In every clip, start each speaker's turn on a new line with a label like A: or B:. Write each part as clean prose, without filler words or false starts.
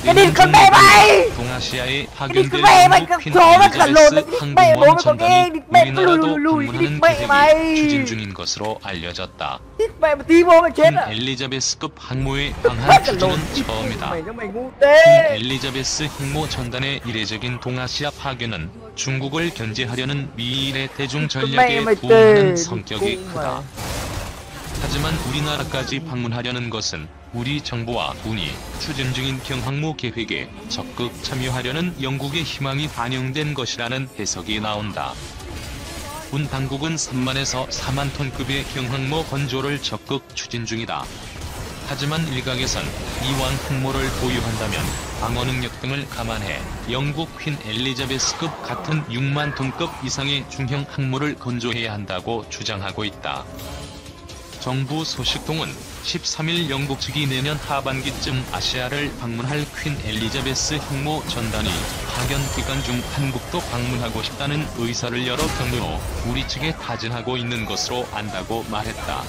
A: 파견은 중국으로
B: 동아시아에 파견될 영국 퀸 엘리자베스 항공모함 전단이 우리나라도 방문하는 계획이 추진 중인 것으로 알려졌다. 퀸 엘리자베스급 항모의 방한 추진은 처음이다. 퀸 엘리자베스 항모 전단의 이례적인 동아시아 파견은 중국을 견제하려는 미일의 대중 전략에 도움하는 성격이 크다. 하지만 우리나라까지 방문하려는 것은 우리 정부와 군이 추진 중인 경항모 계획에 적극 참여하려는 영국의 희망이 반영된 것이라는 해석이 나온다. 군 당국은 3만에서 4만 톤급의 경항모 건조를 적극 추진 중이다. 하지만 일각에선 이왕 항모를 보유한다면 방어 능력 등을 감안해 영국 퀸 엘리자베스급 같은 6만 톤급 이상의 중형 항모를 건조해야 한다고 주장하고 있다. 정부 소식통은 13일 영국 측이 내년 하반기쯤 아시아를 방문할 퀸 엘리자베스 항모 전단이 파견 기간 중 한국도 방문하고 싶다는 의사를 여러 경로로 우리 측에 타진하고 있는 것으로 안다고 말했다.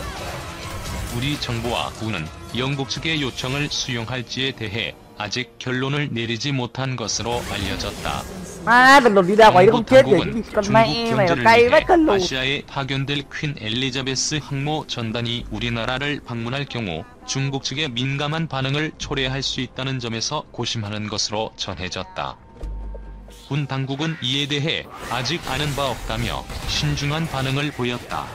B: 우리 정부와 군은 영국 측의 요청을 수용할지에 대해 아직 결론을 내리지 못한 것으로 알려졌다.
A: 정부 당국은 중국
B: 경제를 위해 아시아에 파견될 퀸 엘리자베스 항모 전단이 우리나라를 방문할 경우 중국 측의 민감한 반응을 초래할 수 있다는 점에서 고심하는 것으로 전해졌다. 군 당국은 이에 대해 아직 아는 바 없다며 신중한 반응을 보였다.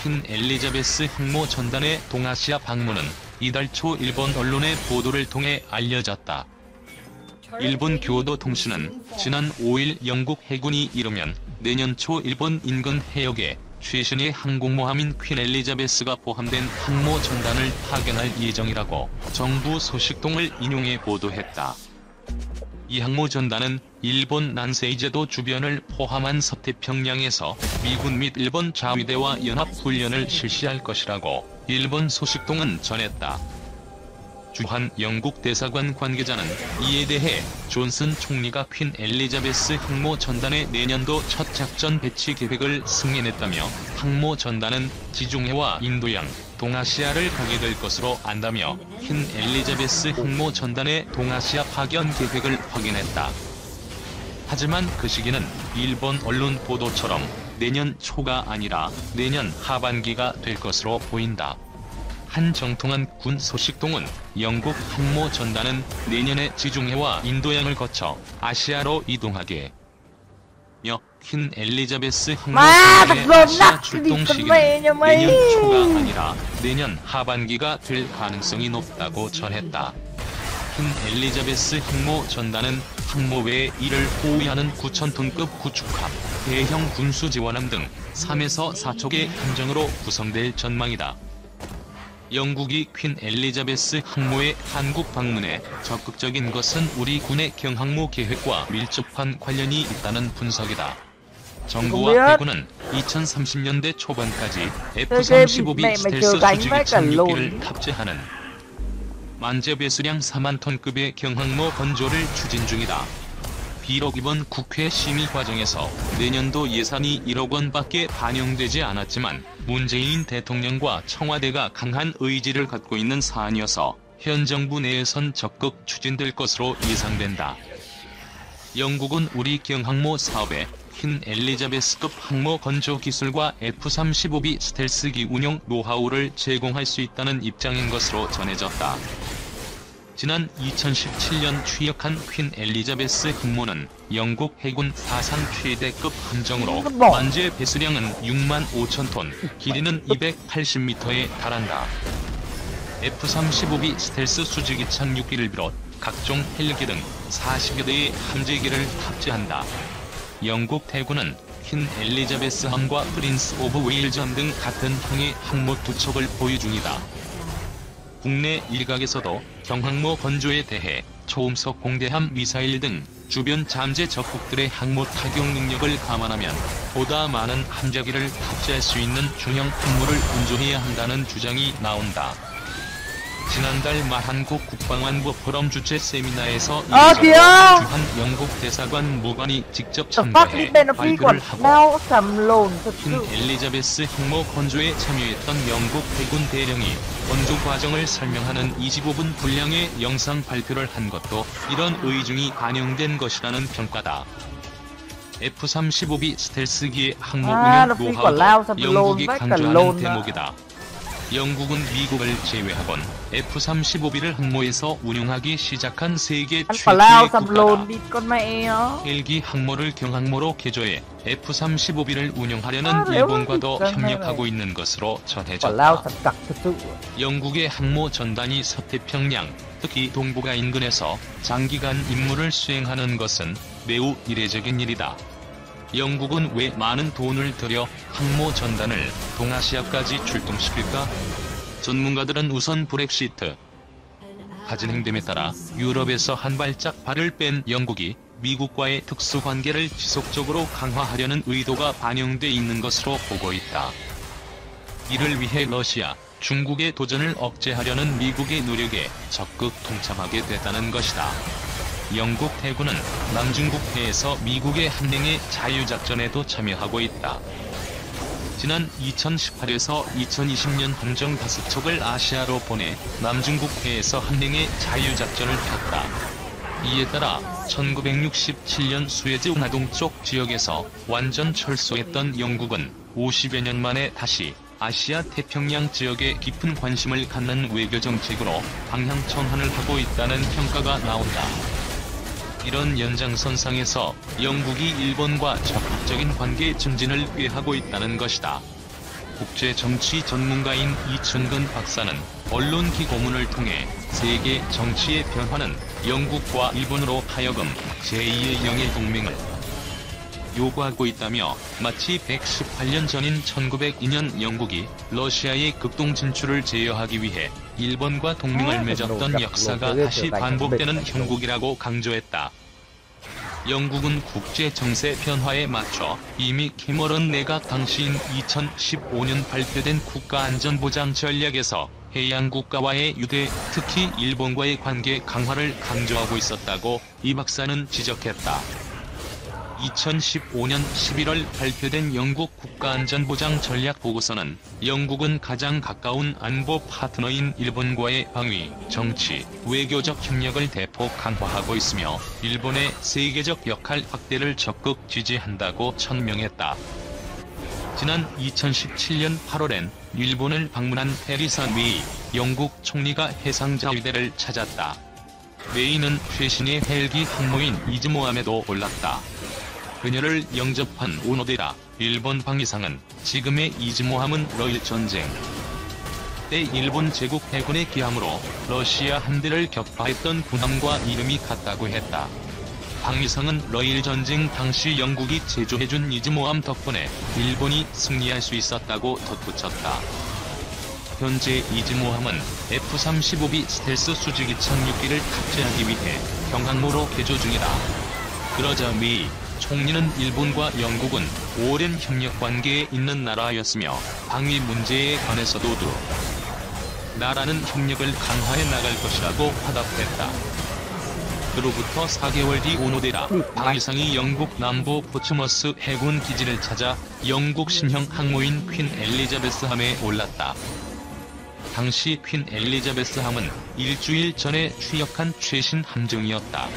B: 퀸 엘리자베스 항모 전단의 동아시아 방문은 이달 초 일본 언론의 보도를 통해 알려졌다. 일본 교도통신은 지난 5일 영국 해군이 이르면 내년 초 일본 인근 해역에 최신의 항공모함인 퀸 엘리자베스가 포함된 항모 전단을 파견할 예정이라고 정부 소식통을 인용해 보도했다. 이 항모 전단은 일본 난세이제도 주변을 포함한 서태평양에서 미군 및 일본 자위대와 연합훈련을 실시할 것이라고 일본 소식통은 전했다. 주한 영국 대사관 관계자는 이에 대해 존슨 총리가 퀸 엘리자베스 항모 전단의 내년도 첫 작전 배치 계획을 승인했다며 항모 전단은 지중해와 인도양, 동아시아를 가게 될 것으로 안다며 퀸 엘리자베스 항모 전단의 동아시아 파견 계획을 확인했다. 하지만 그 시기는 일본 언론 보도처럼 내년 초가 아니라 내년 하반기가 될 것으로 보인다. 한 정통한 군 소식통은 영국 항모 전단은 내년에 지중해와 인도양을 거쳐 아시아로 이동하게 며 퀸 엘리자베스 항모 전단의 아시아 출동 시기는 내년 초가 아니라 내년 하반기가 될 가능성이 높다고 전했다. 퀸 엘리자베스 항모 전단은 항모 외에 이를 호위하는 9,000톤급 구축함, 대형 군수 지원함 등 3에서 4척의 함정으로 구성될 전망이다. 영국이 퀸 엘리자베스 항모의 한국 방문에 적극적인 것은 우리 군의 경항모 계획과 밀접한 관련이 있다는 분석이다. 정부와 해군은 2030년대 초반까지 F-35B 스텔스 수직이착 6기를 탑재하는 만재 배수량 4만 톤급의 경항모 건조를 추진 중이다. 비록 이번 국회 심의 과정에서 내년도 예산이 1억 원밖에 반영되지 않았지만 문재인 대통령과 청와대가 강한 의지를 갖고 있는 사안이어서 현 정부 내에선 적극 추진될 것으로 예상된다. 영국은 우리 경항모 사업에 퀸 엘리자베스급 항모 건조 기술과 F-35B 스텔스기 운용 노하우를 제공할 수 있다는 입장인 것으로 전해졌다. 지난 2017년 취역한 퀸 엘리자베스 항모는 영국 해군 사상 최대급 함정으로 만재 배수량은 6만 5천 톤, 길이는 280m에 달한다. F-35B 스텔스 수직이착 6기를 비롯 각종 헬기 등 40여 대의 함재기를 탑재한다. 영국 해군은 퀸 엘리자베스 함과 프린스 오브 웨일즈 함 등 같은 형의 항모 2척을 보유 중이다. 국내 일각에서도 경항모 건조에 대해 초음속 공대함 미사일 등 주변 잠재 적국들의 항모 타격 능력을 감안하면 보다 많은 함재기를 탑재할 수 있는 중형 항모를 건조해야 한다는 주장이 나온다. 지난달 말 한국 국방안보 포럼 주최 세미나에서
A: kìa.
B: 주한 영국 대사관 무관이 직접
A: The fuck
B: 참가해
A: this man phi
B: 발표를
A: còn
B: 하고
A: đau sầm lồn thật
B: 퀸
A: sự.
B: 엘리자베스 항모 건조에 참여했던 영국 해군 대령이 건조 과정을 설명하는 25분 분량의 영상 발표를 한 것도 이런 의중이 반영된 것이라는 평가다. F-35B 스텔스기의 항모
A: 아,
B: 운용
A: nó phi quả
B: 노하우도
A: lao sầm
B: 영국이
A: lồn với cả
B: 강조하는
A: lồn đó.
B: 대목이다. 영국은 미국을 제외하곤 F-35B를 항모에서 운용하기 시작한 세계
A: Anh quả lao
B: 최초의
A: sầm
B: 국가다.
A: lồn đi con mẹ nó.
B: 헬기 항모를 경항모로 개조해 F-35B를 운용하려는
A: 아,
B: 일본과도
A: 레오니
B: 협력하고 있는 것으로
A: Quả lao
B: 전해졌다.
A: sầm cặc thật sự.
B: 영국의 항모 전단이 서태평양, 특히 동북아 인근에서 장기간 임무를 수행하는 것은 매우 이례적인 일이다. 영국은 왜 많은 돈을 들여 항모 전단을 동아시아까지 출동시킬까? 전문가들은 우선 브렉시트 가진 행됨에 따라 유럽에서 한 발짝 발을 뺀 영국이 미국과의 특수관계를 지속적으로 강화하려는 의도가 반영돼 있는 것으로 보고 있다. 이를 위해 러시아, 중국의 도전을 억제하려는 미국의 노력에 적극 동참하게 됐다는 것이다. 영국 해군은 남중국해에서 미국의 함량의 자유작전에도 참여하고 있다. 지난 2018에서 2020년 함정 5척을 아시아로 보내 남중국해에서 함량의 자유작전을 폈다. 이에 따라 1967년 수에즈 운하동 쪽 지역에서 완전 철수했던 영국은 50여 년 만에 다시 아시아 태평양 지역에 깊은 관심을 갖는 외교정책으로 방향전환을 하고 있다는 평가가 나온다. 이런 연장선상에서 영국이 일본과 적극적인 관계 증진을 꾀하고 있다는 것이다. 국제정치 전문가인 이춘근 박사는 언론기 고문을 통해 세계 정치의 변화는 영국과 일본으로 하여금 제2의 영일동맹을 요구하고 있다며 마치 118년 전인 1902년 영국이 러시아의 극동 진출을 제어하기 위해 일본과 동맹을 맺었던 역사가 다시 반복되는 형국이라고 강조했다. 영국은 국제 정세 변화에 맞춰 이미 캐머런 내각 당시인 2015년 발표된 국가안전보장 전략에서 해양 국가와의 유대, 특히 일본과의 관계 강화를 강조하고 있었다고 이 박사는 지적했다. 2015년 11월 발표된 영국 국가안전보장 전략 보고서는 영국은 가장 가까운 안보 파트너인 일본과의 방위, 정치, 외교적 협력을 대폭 강화하고 있으며 일본의 세계적 역할 확대를 적극 지지한다고 천명했다. 지난 2017년 8월엔 일본을 방문한 테리사 메이 영국 총리가 해상자위대를 찾았다. 메이는 최신의 헬기 항모인 이즈모함에도 올랐다. 그녀를 영접한 오노데라 일본 방위상은 지금의 이즈모함은 러일 전쟁 때 일본 제국 해군의 기함으로 러시아 함대를 격파했던 군함과 이름이 같다고 했다. 방위상은 러일 전쟁 당시 영국이 제조해준 이즈모함 덕분에 일본이 승리할 수 있었다고 덧붙였다. 현재 이즈모함은 F-35B 스텔스 수직이 착륙기를 탑재하기 위해 경항모로 개조 중이다. 그러자 메이 총리는 일본과 영국은 오랜 협력 관계에 있는 나라였으며 방위 문제에 관해서도 두 나라는 협력을 강화해 나갈 것이라고 화답했다. 그로부터 4개월 뒤 오노데라 방위상이 영국 남부 포츠머스 해군 기지를 찾아 영국 신형 항모인 퀸 엘리자베스 함에 올랐다. 당시 퀸 엘리자베스 함은 일주일 전에 취역한 최신 함정이었다.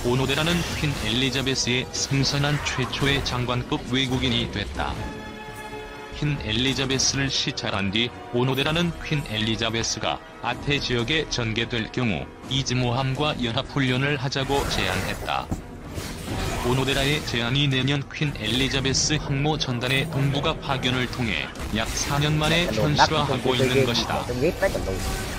B: 오노데라는 퀸 엘리자베스의 생선한 최초의 장관급 외국인이 됐다. 퀸 엘리자베스를 시찰한 뒤 오노데라는 퀸 엘리자베스가 아태 지역에 전개될 경우 이즈모함과 연합훈련을 하자고 제안했다. 오노데라의 제안이 내년 퀸 엘리자베스 항모 전단의 동북아 파견을 통해 약 4년 만에 현실화하고 있는 것이다.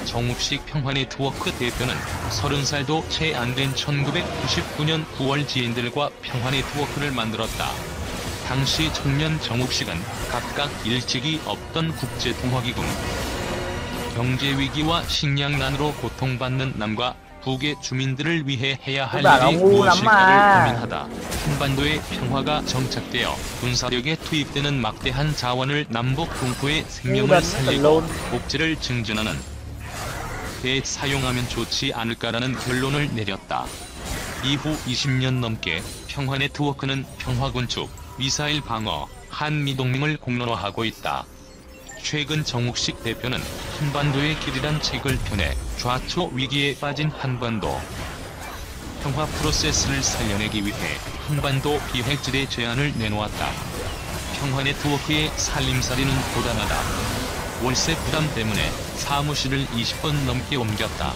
B: 정욱식 평화네트워크 대표는 30살도 채 안 된 1999년 9월 지인들과 평화네트워크를 만들었다. 당시 청년 정욱식은 각각 일찍이 없던 국제통화기금, 경제위기와 식량난으로 고통받는 남과 북의 주민들을 위해 해야 할 일이 무엇일까를 고민하다 한반도의 평화가 정착되어 군사력에 투입되는 막대한 자원을 남북 동포의 생명을 살리고 복지를 증진하는 상태에 사용하면 좋지 않을까라는 결론을 내렸다. 이후 20년 넘게 평화네트워크는 평화군축, 미사일 방어, 한미동맹을 공론화하고 있다. 최근 정욱식 대표는 한반도의 길이란 책을 펴내 좌초 위기에 빠진 한반도 평화 프로세스를 살려내기 위해 한반도 비핵지대 제안을 내놓았다. 평화네트워크의 살림살이는 고단하다. 월세 부담 때문에 사무실을 20번 넘게 옮겼다.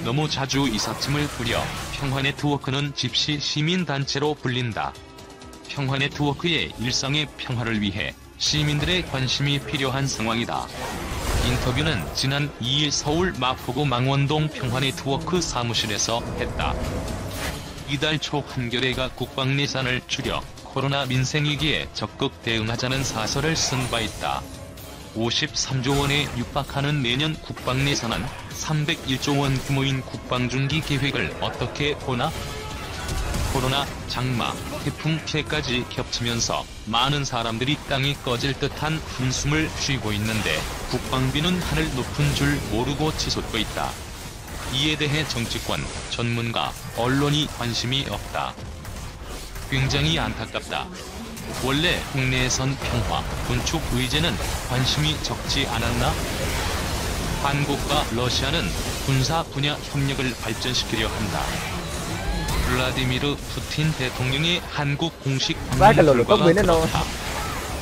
B: 너무 자주 이삿짐을 부려 평화네트워크는 집시 시민단체로 불린다. 평화네트워크의 일상의 평화를 위해 시민들의 관심이 필요한 상황이다. 인터뷰는 지난 2일 서울 마포구 망원동 평화네트워크 사무실에서 했다. 이달 초 한겨레가 국방예산을 줄여 코로나 민생위기에 적극 대응하자는 사설을 쓴 바 있다. 53조 원에 육박하는 내년 국방예산안 301조 원 규모인 국방중기 계획을 어떻게 보나? 코로나, 장마, 태풍 피해까지 겹치면서 많은 사람들이 땅이 꺼질 듯한 한숨을 쉬고 있는데 국방비는 하늘 높은 줄 모르고 치솟고 있다. 이에 대해 정치권, 전문가, 언론이 관심이 없다. 굉장히 안타깝다. 원래 국내에선 평화, 군축 의제는 관심이 적지 않았나? 한국과 러시아는 군사 분야 협력을 발전시키려 한다. 블라디미르 푸틴 대통령의 한국 공식 방문 결과가 그렇다.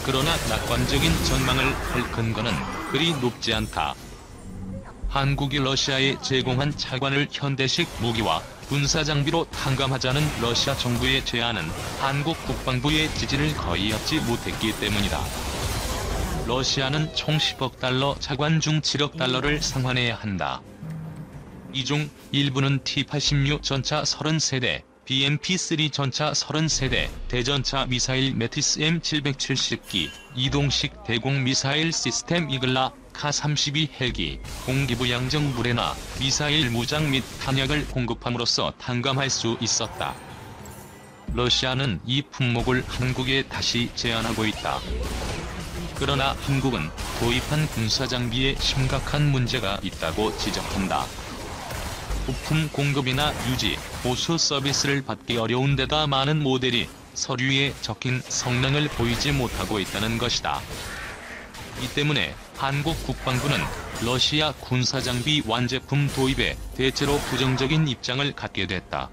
B: 그러나 낙관적인 전망을 할 근거는 그리 높지 않다. 한국이 러시아에 제공한 차관을 현대식 무기와 군사장비로 탕감하자는 러시아 정부의 제안은 한국 국방부의 지지를 거의 얻지 못했기 때문이다. 러시아는 총 10억 달러 차관 중 7억 달러를 상환해야 한다. 이 중 일부는 T-86 전차 33대, BMP-3 전차 33대, 대전차 미사일 메티스 M770기, 이동식 대공 미사일 시스템 이글라, 카-32 헬기, 공기부 양정 무레나, 미사일 무장 및 탄약을 공급함으로써 탕감할 수 있었다. 러시아는 이 품목을 한국에 다시 제안하고 있다. 그러나 한국은 도입한 군사장비에 심각한 문제가 있다고 지적한다. 부품 공급이나 유지, 보수 서비스를 받기 어려운 데다 많은 모델이 서류에 적힌 성능을 보이지 못하고 있다는 것이다. 이 때문에 한국 국방부는 러시아 군사장비 완제품 도입에 대체로 부정적인 입장을 갖게 됐다.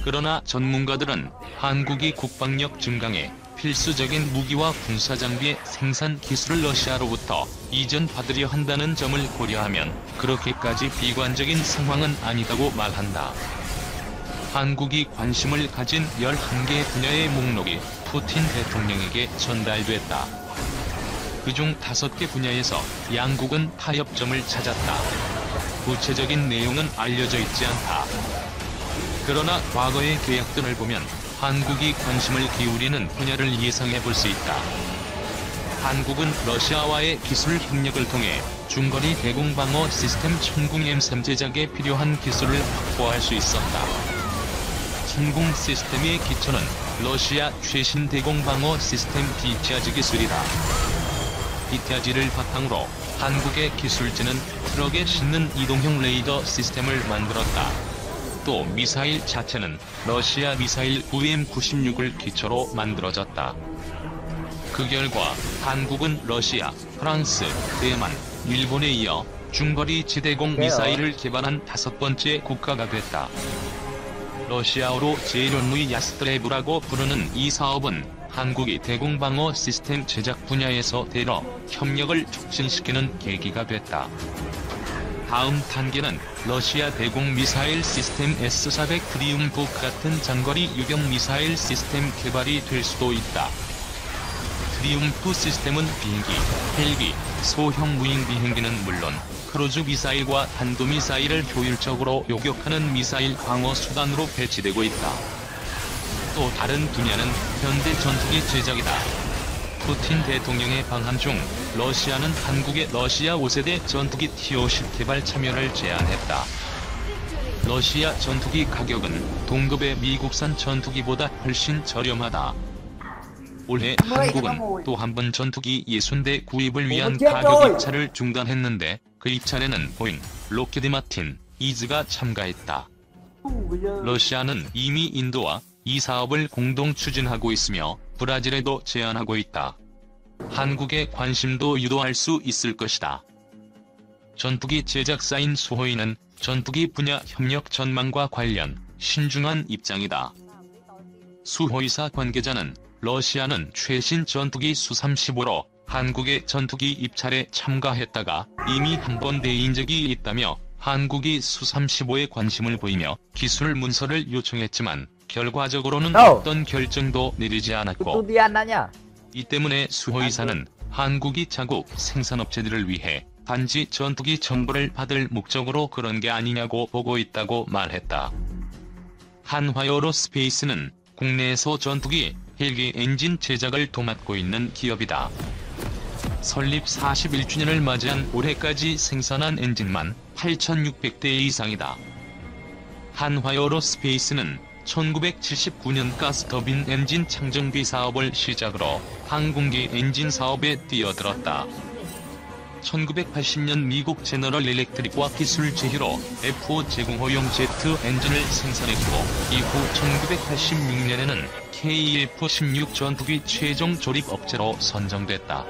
B: 그러나 전문가들은 한국이 국방력 증강에 필수적인 무기와 군사장비의 생산 기술을 러시아로부터 이전받으려 한다는 점을 고려하면 그렇게까지 비관적인 상황은 아니다고 말한다. 한국이 관심을 가진 11개 분야의 목록이 푸틴 대통령에게 전달됐다. 그중 5개 분야에서 양국은 타협점을 찾았다. 구체적인 내용은 알려져 있지 않다. 그러나 과거의 계약들을 보면 한국이 관심을 기울이는 분야를 예상해 볼 수 있다. 한국은 러시아와의 기술 협력을 통해 중거리 대공방어 시스템 천궁 M3 제작에 필요한 기술을 확보할 수 있었다. 천궁 시스템의 기초는 러시아 최신 대공방어 시스템 디티아즈 기술이다. 디티아즈를 바탕으로 한국의 기술진은 트럭에 싣는 이동형 레이더 시스템을 만들었다. 또 미사일 자체는 러시아 미사일 9M96을 기초로 만들어졌다. 그 결과 한국은 러시아, 프랑스, 대만, 일본에 이어 중거리 지대공 미사일을 개발한 5번째 국가가 됐다. 러시아어로 제련무이 야스트레브라고 부르는 이 사업은 한국이 대공방어 시스템 제작 분야에서 대러 협력을 촉진시키는 계기가 됐다. 다음 단계는 러시아 대공 미사일 시스템 S-400 트리움프 같은 장거리 유격 미사일 시스템 개발이 될 수도 있다. 트리움프 시스템은 비행기, 헬기, 소형 무인 비행기는 물론 크루즈 미사일과 탄도미사일을 효율적으로 요격하는 미사일 방어 수단으로 배치되고 있다. 또 다른 분야는 현대 전투기 제작이다. 푸틴 대통령의 방한 중 러시아는 한국의 러시아 5세대 전투기 T-50 개발 참여를 제안했다. 러시아 전투기 가격은 동급의 미국산 전투기보다 훨씬 저렴하다. 올해 한국은 또 한 번 전투기 60대 구입을 위한 가격 입찰을 중단했는데 그 입찰에는 보잉, 록히드 마틴, 이즈가 참가했다. 러시아는 이미 인도와 이 사업을 공동 추진하고 있으며 브라질에도 제안하고 있다. 한국의 관심도 유도할 수 있을 것이다. 전투기 제작사인 수호이는 전투기 분야 협력 전망과 관련 신중한 입장이다. 수호이사 관계자는 러시아는 최신 전투기 수-35로 한국의 전투기 입찰에 참가했다가 이미 한 번 대인 적이 있다며 한국이 수-35에 관심을 보이며 기술 문서를 요청했지만 결과적으로는 어떤 결정도 내리지 않았고, 이 때문에 수호이사는 한국이 자국 생산업체들을 위해 단지 전투기 정보를 받을 목적으로 그런 게 아니냐고 보고 있다고 말했다. 한화에어로스페이스는 국내에서 전투기, 헬기 엔진 제작을 도맡고 있는 기업이다. 설립 41주년을 맞이한 올해까지 생산한 엔진만 8,600대 이상이다. 한화에어로스페이스는 1979년 가스터빈 엔진 창정비 사업을 시작으로 항공기 엔진 사업에 뛰어들었다. 1980년 미국 제너럴 일렉트릭과 기술 제휴로 F5 제공호용 제트 엔진을 생산했고, 이후 1986년에는 KF-16 전투기 최종 조립 업체로 선정됐다.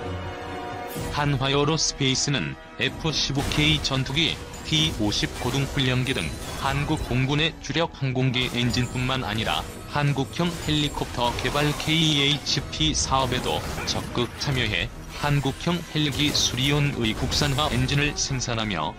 B: 한화에어로스페이스는 F-15K 전투기, T-50 고등훈련기 등 한국 공군의 주력 항공기 엔진뿐만 아니라 한국형 헬리콥터 개발 KHP 사업에도 적극 참여해 한국형 헬기 수리온의 국산화 엔진을 생산하며